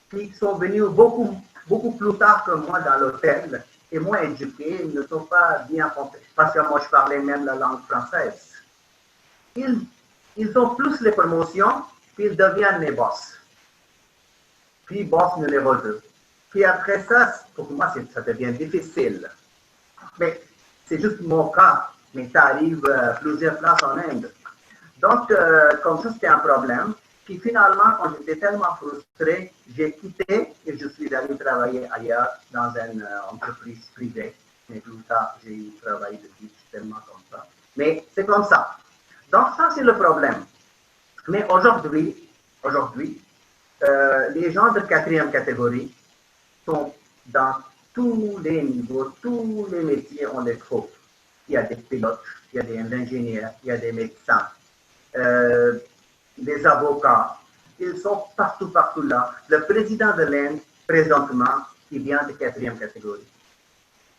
qui sont venus beaucoup plus tard que moi dans l'hôtel, et moins éduqués, ne sont pas bien compris. Parce que moi, je parlais même la langue française. Ils ont plus les promotions, puis ils deviennent les boss. Puis boss numéro 2. Puis après ça, pour moi, ça devient difficile. Mais c'est juste mon cas. Mais ça arrive plusieurs places en Inde. Donc, comme ça, c'était un problème. Puis finalement, quand j'étais tellement frustré, j'ai quitté et je suis allé travailler ailleurs dans une entreprise privée. Mais plus tard, j'ai travaillé depuis tellement comme ça. Mais c'est comme ça. Donc, ça, c'est le problème. Mais aujourd'hui, les gens de quatrième catégorie sont dans tous les niveaux, tous les métiers, on les trouve. Il y a des pilotes, il y a des ingénieurs, il y a des médecins, des avocats. Ils sont partout là. Le président de l'Inde, présentement, il vient de quatrième catégorie.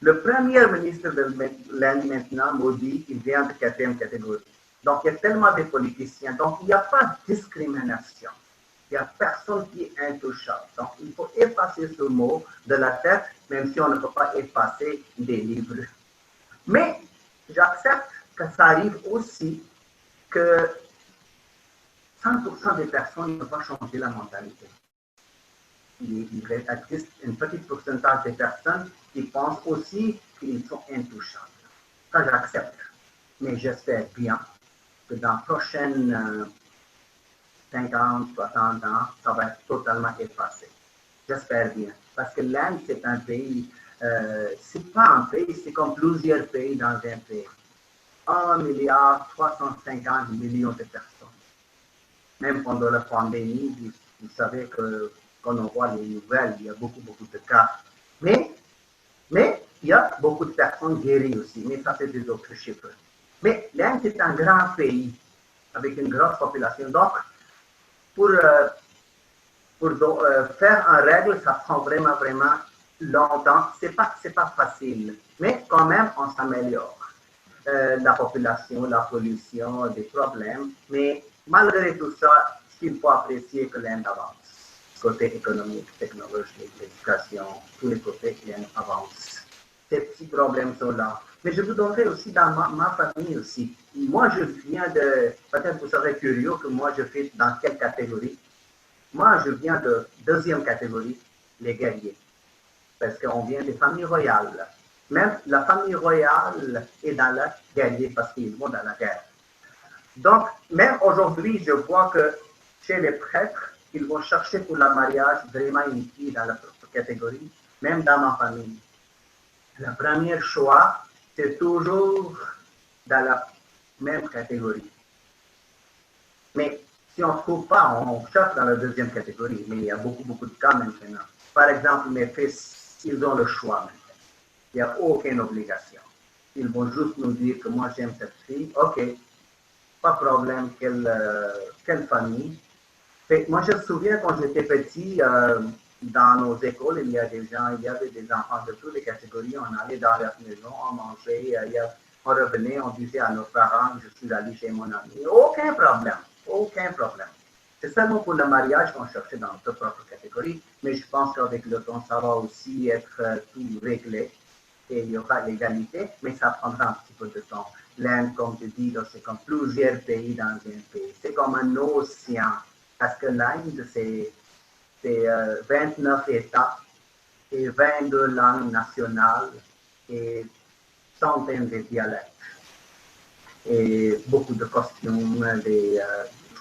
Le premier ministre de l'Inde maintenant, Modi, il vient de quatrième catégorie. Donc, il y a tellement de politiciens. Donc, il n'y a pas de discrimination. Il n'y a personne qui est intouchable. Donc, il faut effacer ce mot de la tête, même si on ne peut pas effacer des livres. Mais j'accepte que ça arrive aussi que 100% des personnes ne peuvent pas changer la mentalité. Il existe un petit pourcentage des personnes qui pensent aussi qu'ils sont intouchables. Ça, j'accepte. Mais j'espère bien que dans les prochaines 50, 60 ans, ça va être totalement effacé. J'espère bien. Parce que l'Inde, c'est un pays, c'est pas un pays, c'est comme plusieurs pays dans un pays. 1,350 milliard de personnes. même pendant la pandémie, vous savez que quand on voit les nouvelles, il y a beaucoup de cas. Mais il y a beaucoup de personnes guéries aussi, mais ça, c'est des autres chiffres. Mais l'Inde, c'est un grand pays avec une grosse population. Donc, pour faire une règle, ça prend vraiment longtemps. C'est pas facile, mais quand même, on s'améliore. La population, la pollution, des problèmes. Mais malgré tout ça, il faut apprécier que l'Inde avance. Côté économique, technologique, éducation, tous les côtés, l'Inde avance. Ces petits problèmes sont là. Mais je vous donnerai aussi dans ma famille aussi. Moi, je viens de, peut-être vous serez curieux que moi, je fais dans quelle catégorie. Moi, je viens de deuxième catégorie, les guerriers. Parce qu'on vient des familles royales. Même la famille royale est dans la guerrier parce qu'ils vont dans la guerre. Donc, même aujourd'hui, je vois que chez les prêtres, ils vont chercher pour le mariage vraiment une fille dans la catégorie, même dans ma famille. Le premier choix, c'est toujours dans la même catégorie. Mais si on ne trouve pas, on cherche dans la deuxième catégorie. Mais il y a beaucoup de cas maintenant. Par exemple, mes fils, ils ont le choix maintenant. Il n'y a aucune obligation. Ils vont juste nous dire que moi j'aime cette fille. OK, pas de problème, quelle famille. Et moi je me souviens quand j'étais petit, dans nos écoles, il y avait des enfants de toutes les catégories. On allait dans leur maison, on mangeait, on revenait, on disait à nos parents, je suis allé chez mon ami. Aucun problème. C'est seulement pour le mariage qu'on cherchait dans notre propre catégorie. Mais je pense qu'avec le temps, ça va aussi être tout réglé. Et il y aura l'égalité, mais ça prendra un petit peu de temps. L'Inde, comme je dis, c'est comme plusieurs pays dans un pays. C'est comme un océan. Parce que l'Inde, c'est 29 États et 22 langues nationales et centaines de dialectes. Et beaucoup de costumes,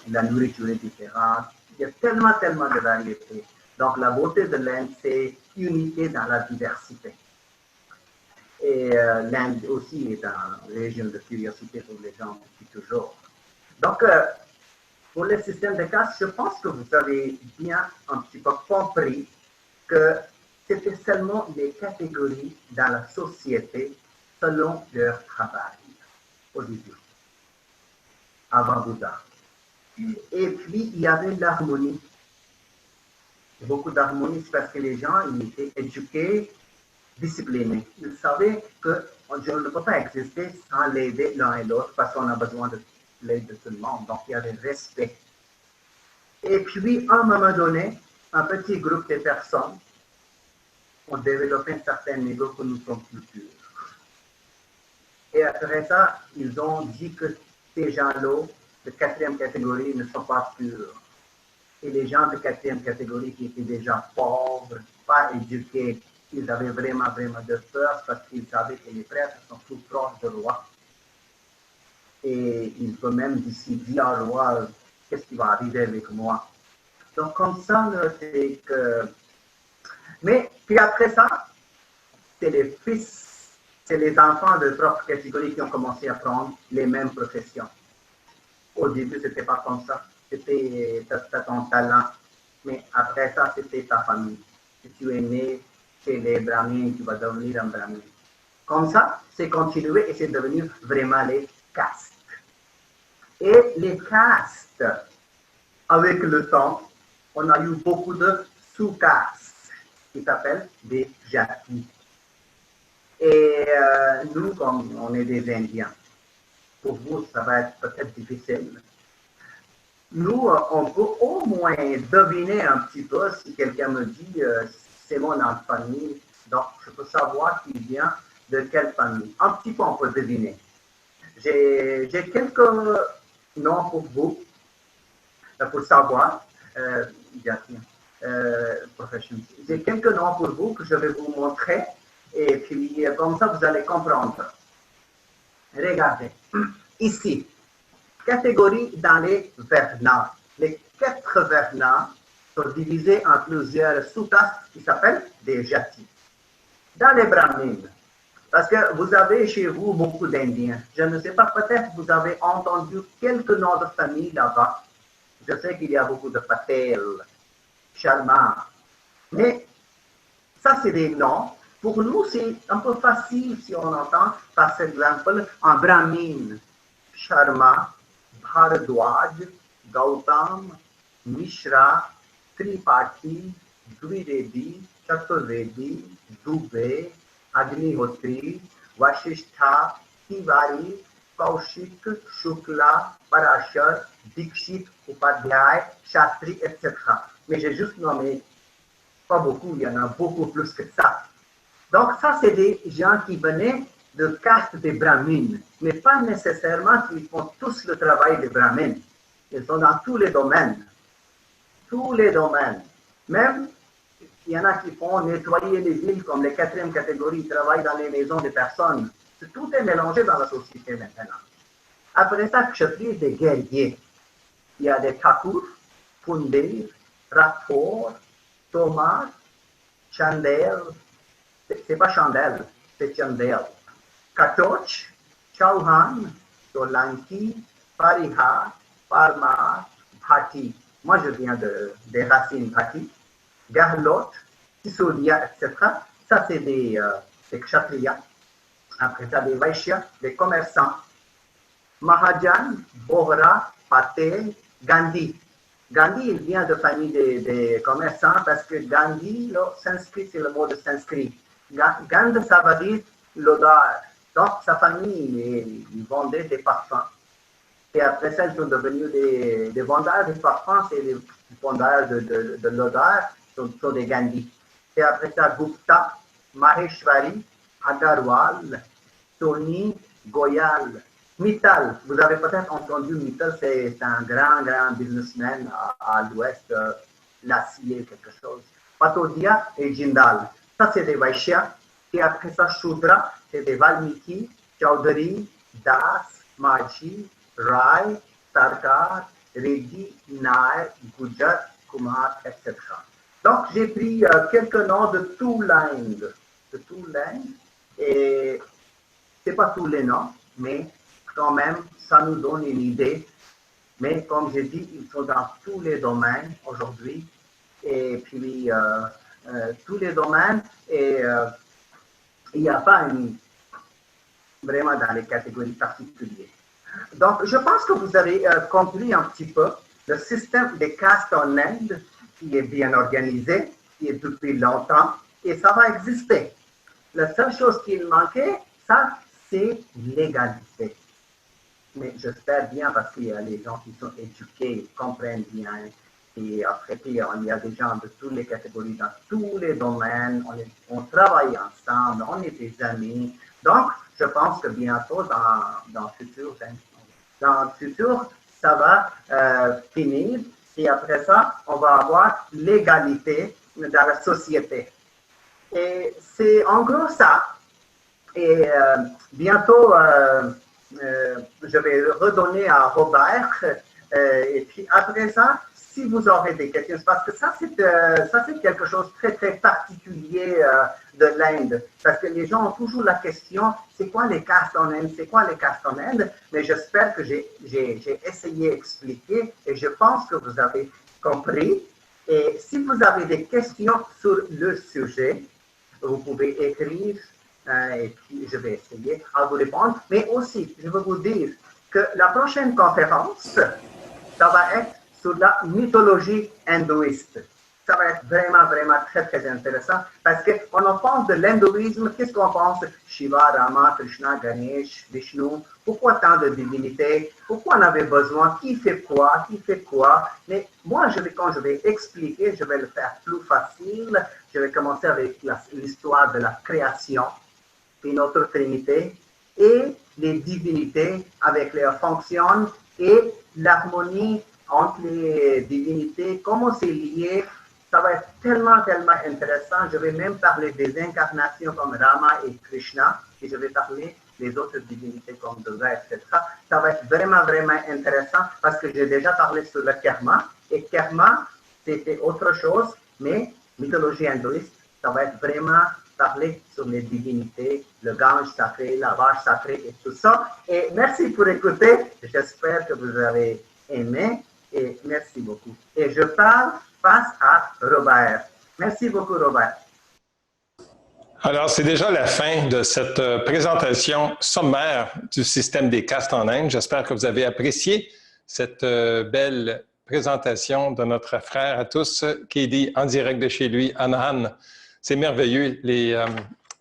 la nourriture est différente. Il y a tellement de variétés. Donc la beauté de l'Inde, c'est unité dans la diversité. Et l'Inde aussi est une région de curiosité pour les gens depuis toujours. Donc, pour le système de caste, je pense que vous avez bien un petit peu compris que c'était seulement des catégories dans la société selon leur travail au début, avant Bouddha. Et puis, il y avait l'harmonie. Beaucoup d'harmonie, c'est parce que les gens ils étaient éduqués, disciplinés. Ils savaient que je ne peux pas exister sans l'aider l'un et l'autre parce qu'on a besoin de l'aide de tout le monde. Donc, il y avait respect. Et puis, à un moment donné, un petit groupe de personnes ont développé un certain niveau que nous sommes plus purs. Et après ça, ils ont dit que ces gens-là de quatrième catégorie ne sont pas purs. Et les gens de quatrième catégorie qui étaient déjà pauvres, pas éduqués, ils avaient vraiment de peur parce qu'ils savaient que les prêtres sont plus proches du roi. Et il peut même dire au roi, qu'est-ce qui va arriver avec moi? Donc comme ça, c'est que... Mais puis après ça, c'est les fils, c'est les enfants de propre catégorie qui ont commencé à prendre les mêmes professions. Au début, ce n'était pas comme ça. C'était ton talent. Mais après ça, c'était ta famille. Si tu es né chez les brahmins, tu vas devenir un brahmin. Comme ça, c'est continué et c'est devenu vraiment les castes. Et les castes, avec le temps, on a eu beaucoup de sous-castes qui s'appellent des jatis. Et nous, comme on est des Indiens, pour vous, ça va être peut-être difficile. Nous, on peut au moins deviner un petit peu si quelqu'un me dit c'est mon nom de famille, donc je peux savoir qui vient de quelle famille. Un petit peu, on peut deviner. J'ai quelques noms pour vous, pour savoir. J'ai quelques noms pour vous que je vais vous montrer et puis comme ça vous allez comprendre. Regardez, ici, catégorie dans les vernats. Les 4 vernats sont divisés en plusieurs sous-castes qui s'appellent des jatis. Dans les brahmins, parce que vous avez chez vous beaucoup d'Indiens. Je ne sais pas, peut-être vous avez entendu quelques noms de famille là-bas. Je sais qu'il y a beaucoup de Patel, Sharma, mais ça, c'est des noms. Pour nous, c'est un peu facile si on entend, par exemple, un Brahmin, Sharma, Bharadwaj, Gautam, Mishra, Tripathi, Dvivedhi, Chaturvedi, Dubey, Agnihotri, Vashishtha, Tiwari, Kaushik, Shukla, Parashar, Dikshit, Upadhyay, Shastri, etc. Mais j'ai juste nommé pas beaucoup, il y en a beaucoup plus que ça. Donc ça, c'est des gens qui venaient de caste des brahmines, mais pas nécessairement qu'ils font tous le travail des brahmines. Ils sont dans tous les domaines. Tous les domaines. Même, il y en a qui font nettoyer les villes comme les quatrième catégories, ils travaillent dans les maisons des personnes. Tout est mélangé dans la société maintenant. Après ça, Kshatriya, des guerriers. Il y a des Thakur, Pundir, Rathor, Tomar, Chandel, c'est pas Chandel, c'est Chandel. Katoch, Chauhan, Solanki, Parihar, Parmar, Bhati. Moi, je viens des racines Bhati. Garlot, Sisodia, etc. Ça, c'est des Kshatriyas. Après ça, des Vaishyas, des commerçants. Mahajan, Bohra, Patel, Gandhi. Gandhi, il vient de famille des commerçants parce que Gandhi, le sanskrit, c'est le mot de sanskrit. Gandhi, ça veut dire l'odeur. Donc, sa famille, ils vendaient des parfums. Et après ça, ils sont devenus des vendeurs de parfums, c'est des vendeurs de l'odeur, sont des Gandhi. Et après ça, Gupta, Maheshwari, Agarwal, Soni, Goyal, Mittal. Vous avez peut-être entendu Mittal, c'est un grand businessman à l'ouest, l'acier, quelque chose. Patodia et Jindal. Ça, c'est des Vaishyas. Et après ça, Shudra, c'est des Valmiki, Chaudhary, Das, Maji, Rai, Sarkar, Reddy, Nair, Gujar, Kumar, etc. Donc, j'ai pris quelques noms de tout l'Inde. Et ce n'est pas tous les noms, mais quand même, ça nous donne une idée. Mais comme j'ai dit, ils sont dans tous les domaines aujourd'hui. Et puis, tous les domaines, et il n'y a pas vraiment dans les catégories particulières. Donc, je pense que vous avez compris un petit peu le système des castes en Inde qui est bien organisé, qui est depuis longtemps, et ça va exister. La seule chose qu'il manquait, ça, c'est l'égalité. Mais j'espère bien parce qu'il y a les gens qui sont éduqués, ils comprennent bien. Et après, il y a des gens de toutes les catégories, dans tous les domaines. On travaille ensemble, on est des amis. Donc, je pense que bientôt, dans le futur, ça va finir. Et après ça, on va avoir l'égalité dans la société. Et c'est en gros ça. Et bientôt, je vais redonner à Robert. Et puis après ça, si vous aurez des questions, parce que ça c'est quelque chose de très, très particulier de l'Inde. Parce que les gens ont toujours la question, c'est quoi les castes en Inde? C'est quoi les castes en Inde? Mais j'espère que j'ai essayé d'expliquer et je pense que vous avez compris. Et si vous avez des questions sur le sujet, vous pouvez écrire et puis je vais essayer à vous répondre. Mais aussi, je veux vous dire que la prochaine conférence, ça va être sur la mythologie hindouiste. Ça va être vraiment, vraiment très, très intéressant parce qu'on en pense de l'hindouisme, qu'est-ce qu'on pense? Shiva, Rama, Krishna, Ganesh, Vishnu, pourquoi tant de divinités? Pourquoi on avait besoin? Qui fait quoi? Mais moi, quand je vais expliquer, je vais le faire plus facile. Je vais commencer avec l'histoire de la création, puis notre Trinité, et les divinités avec leurs fonctions et l'harmonie entre les divinités, comment c'est lié. Ça va être tellement, tellement intéressant. Je vais même parler des incarnations comme Rama et Krishna, et je vais parler des autres divinités comme Durga, etc. Ça va être vraiment, vraiment intéressant parce que j'ai déjà parlé sur le karma, et karma, c'était autre chose, mais mythologie hindouiste, ça va être vraiment parler sur les divinités, le gange sacré, la vache sacrée et tout ça. Et merci pour écouter. J'espère que vous avez aimé. Et merci beaucoup. Et je parle face à Robert. Merci beaucoup, Robert. Alors, c'est déjà la fin de cette présentation sommaire du système des castes en Inde. J'espère que vous avez apprécié cette belle présentation de notre frère à tous, Kedi, en direct de chez lui, Anahan. C'est merveilleux, les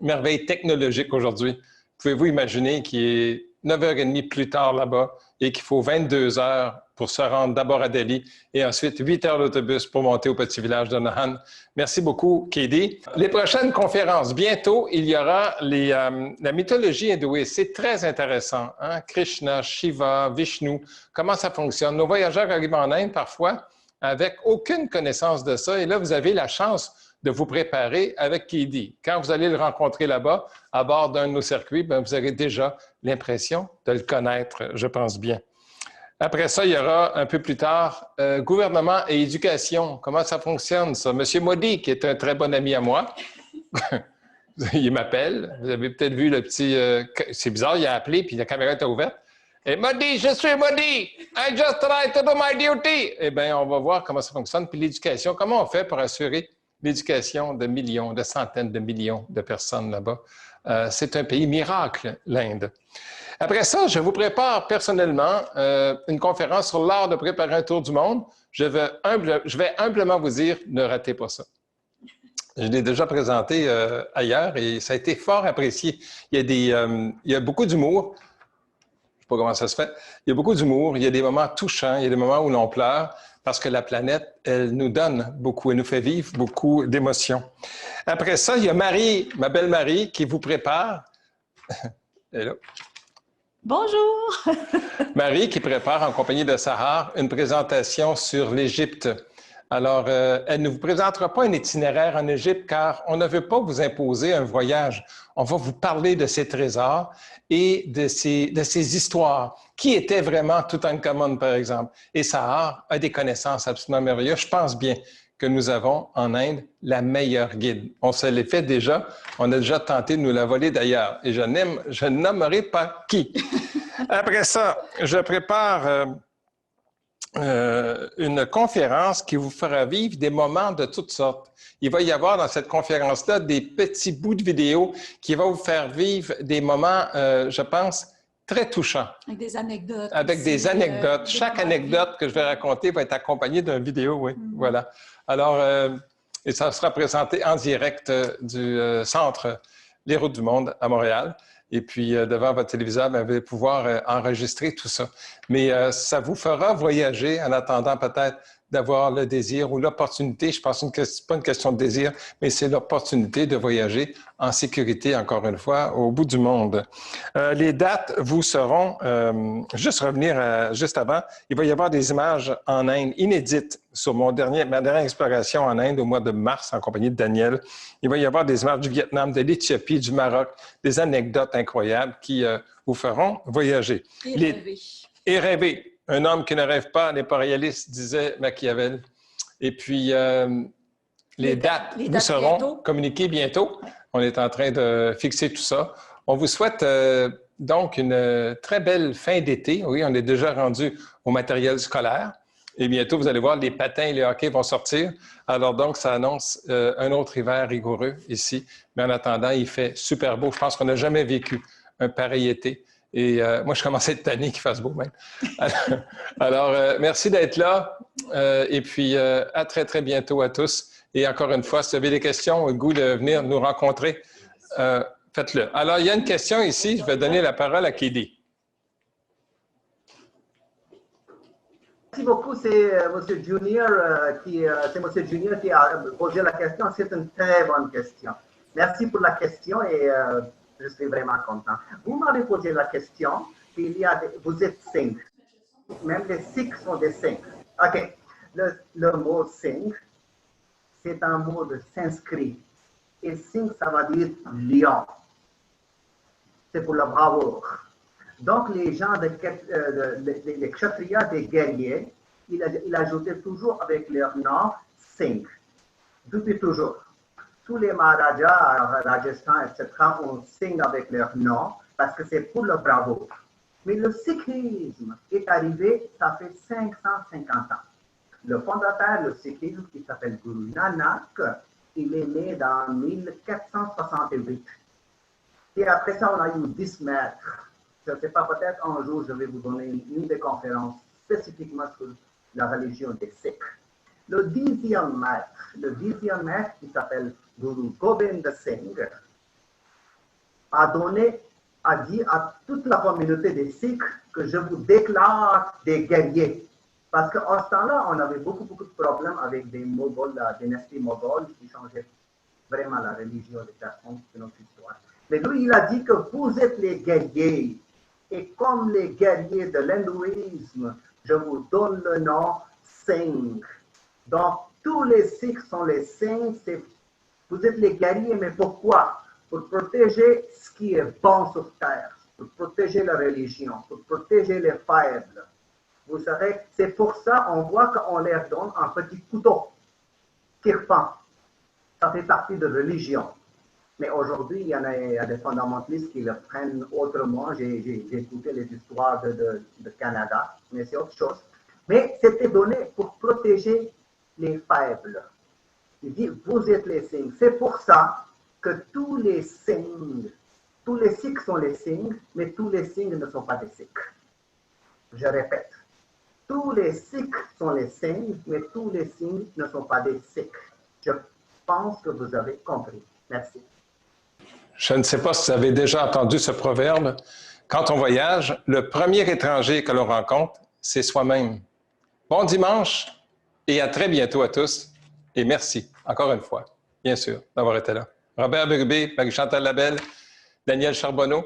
merveilles technologiques aujourd'hui. Pouvez-vous imaginer qu'il est 9h30 plus tard là-bas et qu'il faut 22 heures pour se rendre d'abord à Delhi et ensuite 8 heures d'autobus pour monter au petit village de Nahan. Merci beaucoup, Kedi. Les prochaines conférences, bientôt, il y aura la mythologie hindouiste. C'est très intéressant. Hein? Krishna, Shiva, Vishnu, comment ça fonctionne. Nos voyageurs arrivent en Inde parfois avec aucune connaissance de ça et là, vous avez la chance de vous préparer avec Kedi. Quand vous allez le rencontrer là-bas, à bord d'un de nos circuits, bien, vous aurez déjà l'impression de le connaître, je pense bien. Après ça, il y aura un peu plus tard gouvernement et éducation. Comment ça fonctionne, ça? Monsieur Modi, qui est un très bon ami à moi, il m'appelle. Vous avez peut-être vu le petit... c'est bizarre, il a appelé, puis la caméra était ouverte. Et Modi, je suis Modi. I just try to do my duty. Eh bien, on va voir comment ça fonctionne. Puis l'éducation, comment on fait pour assurer l'éducation de millions, de centaines de millions de personnes là-bas? C'est un pays miracle, l'Inde. Après ça, je vous prépare personnellement une conférence sur l'art de préparer un tour du monde. Je vais humblement vous dire, ne ratez pas ça. Je l'ai déjà présenté ailleurs et ça a été fort apprécié. Il y a beaucoup d'humour. Je ne sais pas comment ça se fait. Il y a beaucoup d'humour, il y a des moments touchants, il y a des moments où l'on pleure parce que la planète, elle nous donne beaucoup, elle nous fait vivre beaucoup d'émotions. Après ça, il y a Marie, ma belle Marie, qui vous prépare. Elle est là. Bonjour! Marie qui prépare en compagnie de Sahar une présentation sur l'Égypte. Alors, elle ne vous présentera pas un itinéraire en Égypte car on ne veut pas vous imposer un voyage. On va vous parler de ces trésors et de ces histoires. Qui était vraiment Toutankhamon, par exemple? Et Sahar a des connaissances absolument merveilleuses. Je pense bien que nous avons en Inde la meilleure guide. On se l'est fait déjà. On a déjà tenté de nous la voler d'ailleurs. Et je ne nommerai pas qui. Après ça, je prépare une conférence qui vous fera vivre des moments de toutes sortes. Il va y avoir dans cette conférence-là des petits bouts de vidéo qui vont vous faire vivre des moments, je pense, très touchants. Avec des anecdotes. Avec aussi, des anecdotes. Chaque anecdote que je vais raconter va être accompagnée d'une vidéo, oui. Voilà. Alors, et ça sera présenté en direct du centre Les Routes du Monde à Montréal. Et puis, devant votre téléviseur, vous allez pouvoir enregistrer tout ça. Mais ça vous fera voyager en attendant peut-être d'avoir le désir ou l'opportunité, je pense que ce n'est pas une question de désir, mais c'est l'opportunité de voyager en sécurité, encore une fois, au bout du monde. Les dates vous seront, juste revenir juste avant, il va y avoir des images en Inde inédites sur ma dernière exploration en Inde au mois de mars en compagnie de Daniel. Il va y avoir des images du Vietnam, de l'Éthiopie, du Maroc, des anecdotes incroyables qui vous feront voyager. Et rêver. Et rêver. Un homme qui ne rêve pas n'est pas réaliste, disait Machiavel. Et puis, les dates vous seront bientôt communiquées bientôt. Ouais. On est en train de fixer tout ça. On vous souhaite donc une très belle fin d'été. Oui, on est déjà rendu au matériel scolaire. Et bientôt, vous allez voir, les patins et les hockey vont sortir. Alors donc, ça annonce un autre hiver rigoureux ici. Mais en attendant, il fait super beau. Je pense qu'on n'a jamais vécu un pareil été. Et moi, je commence à être tanné qu'il fasse beau même. Alors merci d'être là. Et puis, à très, très bientôt à tous. Et encore une fois, si vous avez des questions, le goût de venir nous rencontrer, faites-le. Alors, il y a une question ici. Je vais donner la parole à Kedi. Merci beaucoup. C'est M. Junior qui a posé la question. C'est une très bonne question. Merci pour la question et je suis vraiment content. Vous m'avez posé la question, vous êtes Singh. Même les Sikhs sont des Singhs. OK. Le mot Singh, c'est un mot de sanskrit. Et Singh, ça veut dire lion. C'est pour la bravoure. Donc, les gens des Kshatriyas, des guerriers, ils ajoutaient toujours avec leur nom Singh. Depuis toujours. Tous les Maharajas, Rajasthan, etc., on signe avec leur nom parce que c'est pour le bravoure. Mais le sikhisme est arrivé, ça fait 550 ans. Le fondateur du sikhisme, qui s'appelle Guru Nanak, il est né dans 1468. Et après ça, on a eu 10 maîtres. Je ne sais pas, peut-être un jour, je vais vous donner une des conférences spécifiquement sur la religion des Sikhs. Le 10e maître, qui s'appelle Guru Gobind Singh, a dit à toute la communauté des Sikhs que je vous déclare des guerriers. Parce qu'en ce temps-là, on avait beaucoup de problèmes avec des Moghols, la dynastie moghole, qui changeait vraiment la religion des personnes de notre histoire. Mais lui, il a dit que vous êtes les guerriers. Et comme les guerriers de l'hindouisme, je vous donne le nom Singh. Donc, tous les Sikhs sont les Singhs. Vous êtes les guerriers, mais pourquoi? Pour protéger ce qui est bon sur terre, pour protéger la religion, pour protéger les faibles. Vous savez, c'est pour ça qu'on voit qu'on leur donne un petit couteau, kirpan. Ça fait partie de religion. Mais aujourd'hui, il y a des fondamentalistes qui le prennent autrement. J'ai écouté les histoires de Canada, mais c'est autre chose. Mais c'était donné pour protéger les faibles. Il dit, vous êtes les Singhs. C'est pour ça que tous les Sikhs sont les Singhs, mais tous les Singhs ne sont pas des Sikhs. Je répète, tous les Sikhs sont les Singhs, mais tous les Singhs ne sont pas des Sikhs. Je pense que vous avez compris. Merci. Je ne sais pas si vous avez déjà entendu ce proverbe. Quand on voyage, le premier étranger que l'on rencontre, c'est soi-même. Bon dimanche et à très bientôt à tous. Et merci, encore une fois, bien sûr, d'avoir été là. Robert Bérubé, Marie-Chantal Labelle, Daniel Charbonneau,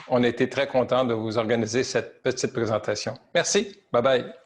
on a été très contents de vous organiser cette petite présentation. Merci. Bye-bye.